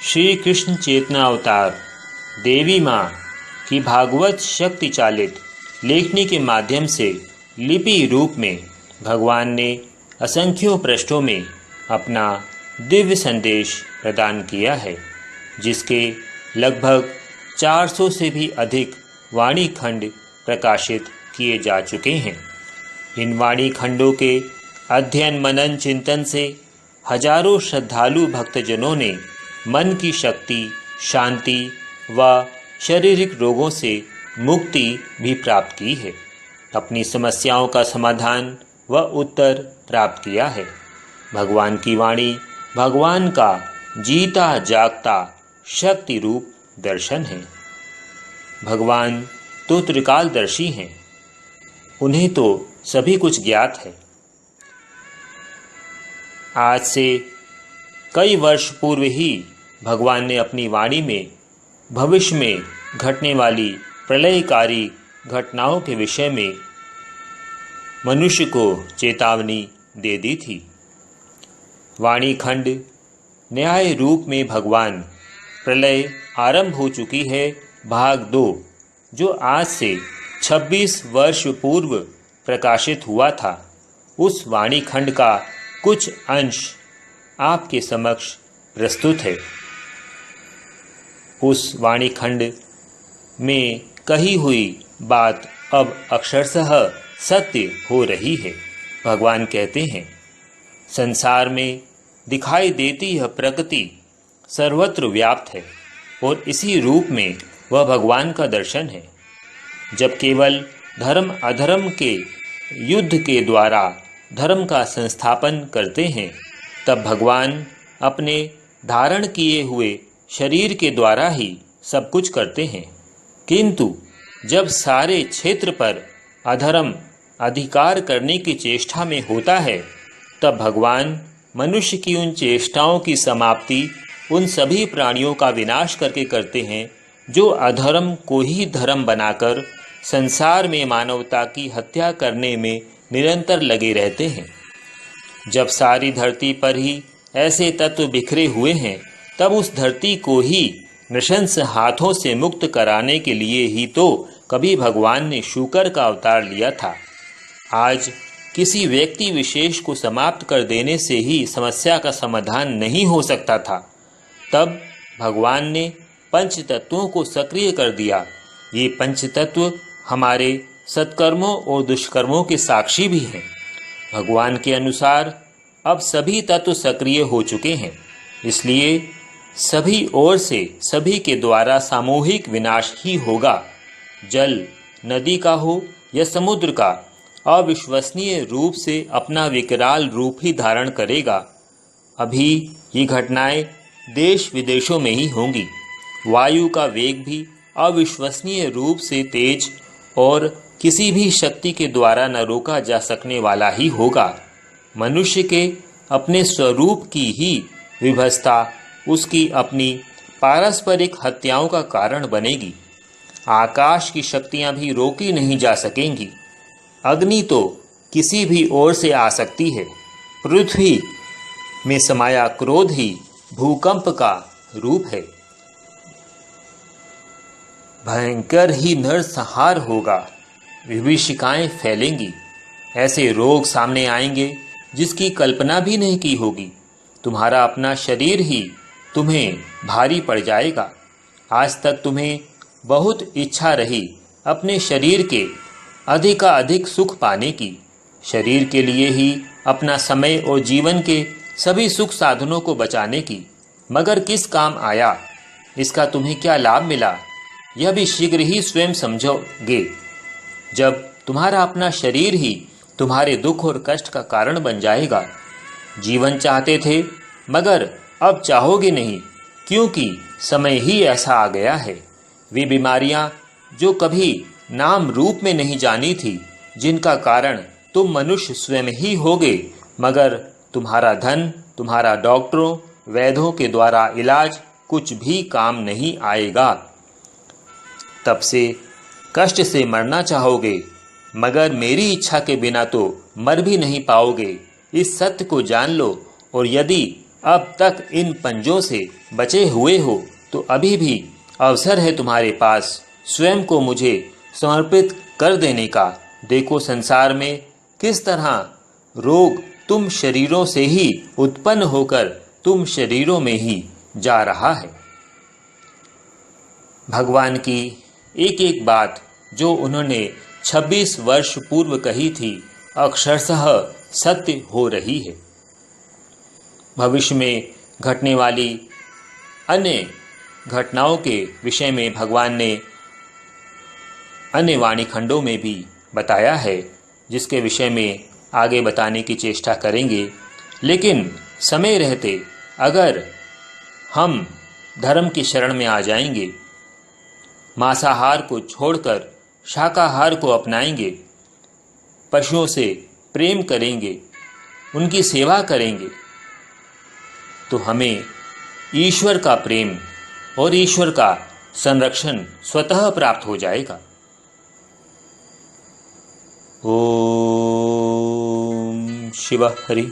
श्री कृष्ण चेतना अवतार देवी माँ की भागवत शक्ति चालित लेखनी के माध्यम से लिपि रूप में भगवान ने असंख्यों पृष्ठों में अपना दिव्य संदेश प्रदान किया है, जिसके लगभग 400 से भी अधिक वाणी खंड प्रकाशित किए जा चुके हैं। इन वाणी खंडों के अध्ययन मनन चिंतन से हजारों श्रद्धालु भक्तजनों ने मन की शक्ति, शांति व शारीरिक रोगों से मुक्ति भी प्राप्त की है, अपनी समस्याओं का समाधान व उत्तर प्राप्त किया है। भगवान की वाणी भगवान का जीता जागता शक्ति रूप दर्शन है। भगवान तो त्रिकालदर्शी हैं, उन्हें तो सभी कुछ ज्ञात है। आज से कई वर्ष पूर्व ही भगवान ने अपनी वाणी में भविष्य में घटने वाली प्रलयकारी घटनाओं के विषय में मनुष्य को चेतावनी दे दी थी। वाणी खंड न्याय रूप में भगवान प्रलय आरंभ हो चुकी है भाग 2, जो आज से 26 वर्ष पूर्व प्रकाशित हुआ था, उस वाणी खंड का कुछ अंश आपके समक्ष प्रस्तुत है। उस वाणी खंड में कही हुई बात अब अक्षरशः सत्य हो रही है। भगवान कहते हैं, संसार में दिखाई देती यह प्रकृति सर्वत्र व्याप्त है और इसी रूप में वह भगवान का दर्शन है। जब केवल धर्म अधर्म के युद्ध के द्वारा धर्म का संस्थापन करते हैं, तब भगवान अपने धारण किए हुए शरीर के द्वारा ही सब कुछ करते हैं। किंतु जब सारे क्षेत्र पर अधर्म अधिकार करने की चेष्टा में होता है, तब भगवान मनुष्य की उन चेष्टाओं की समाप्ति उन सभी प्राणियों का विनाश करके करते हैं जो अधर्म को ही धर्म बनाकर संसार में मानवता की हत्या करने में निरंतर लगे रहते हैं। जब सारी धरती पर ही ऐसे तत्व बिखरे हुए हैं, तब उस धरती को ही नृशंस हाथों से मुक्त कराने के लिए ही तो कभी भगवान ने शूकर का अवतार लिया था। आज किसी व्यक्ति विशेष को समाप्त कर देने से ही समस्या का समाधान नहीं हो सकता था, तब भगवान ने पंच तत्वों को सक्रिय कर दिया। ये पंच तत्व हमारे सत्कर्मों और दुष्कर्मों के साक्षी भी हैं। भगवान के अनुसार अब सभी तत्व सक्रिय हो चुके हैं, इसलिए सभी ओर से सभी के द्वारा सामूहिक विनाश ही होगा। जल नदी का हो या समुद्र का, अविश्वसनीय रूप से अपना विकराल रूप ही धारण करेगा। अभी ये घटनाएं देश विदेशों में ही होंगी। वायु का वेग भी अविश्वसनीय रूप से तेज और किसी भी शक्ति के द्वारा न रोका जा सकने वाला ही होगा। मनुष्य के अपने स्वरूप की ही विभत्सता उसकी अपनी पारस्परिक हत्याओं का कारण बनेगी। आकाश की शक्तियां भी रोकी नहीं जा सकेंगी। अग्नि तो किसी भी ओर से आ सकती है। पृथ्वी में समाया क्रोध ही भूकंप का रूप है। भयंकर ही नरसंहार होगा। विभीषिकाएं फैलेंगी। ऐसे रोग सामने आएंगे जिसकी कल्पना भी नहीं की होगी। तुम्हारा अपना शरीर ही तुम्हें भारी पड़ जाएगा। आज तक तुम्हें बहुत इच्छा रही अपने शरीर के अधिक सुख पाने की। शरीर के लिए ही अपना समय और जीवन के सभी सुख साधनों को बचाने की, मगर किस काम आया? इसका तुम्हें क्या लाभ मिला? यह भी शीघ्र ही स्वयं समझोगे, जब तुम्हारा अपना शरीर ही तुम्हारे दुख और कष्ट का कारण बन जाएगा। जीवन चाहते थे, मगर अब चाहोगे नहीं, क्योंकि समय ही ऐसा आ गया है। वे बीमारियां जो कभी नाम रूप में नहीं जानी थी, जिनका कारण तुम मनुष्य स्वयं ही होगे, मगर तुम्हारा धन, तुम्हारा डॉक्टरों वैद्यों के द्वारा इलाज कुछ भी काम नहीं आएगा। तब से कष्ट से मरना चाहोगे, मगर मेरी इच्छा के बिना तो मर भी नहीं पाओगे। इस सत्य को जान लो, और यदि अब तक इन पंजों से बचे हुए हो तो अभी भी अवसर है तुम्हारे पास स्वयं को मुझे समर्पित कर देने का। देखो संसार में किस तरह रोग तुम शरीरों से ही उत्पन्न होकर तुम शरीरों में ही जा रहा है। भगवान की एक एक बात जो उन्होंने 26 वर्ष पूर्व कही थी अक्षरशः सत्य हो रही है। भविष्य में घटने वाली अन्य घटनाओं के विषय में भगवान ने अन्य वाणी खंडों में भी बताया है, जिसके विषय में आगे बताने की चेष्टा करेंगे। लेकिन समय रहते अगर हम धर्म की शरण में आ जाएंगे, मांसाहार को छोड़कर शाकाहार को अपनाएंगे, पशुओं से प्रेम करेंगे, उनकी सेवा करेंगे, तो हमें ईश्वर का प्रेम और ईश्वर का संरक्षण स्वतः प्राप्त हो जाएगा। ओम शिव हरि।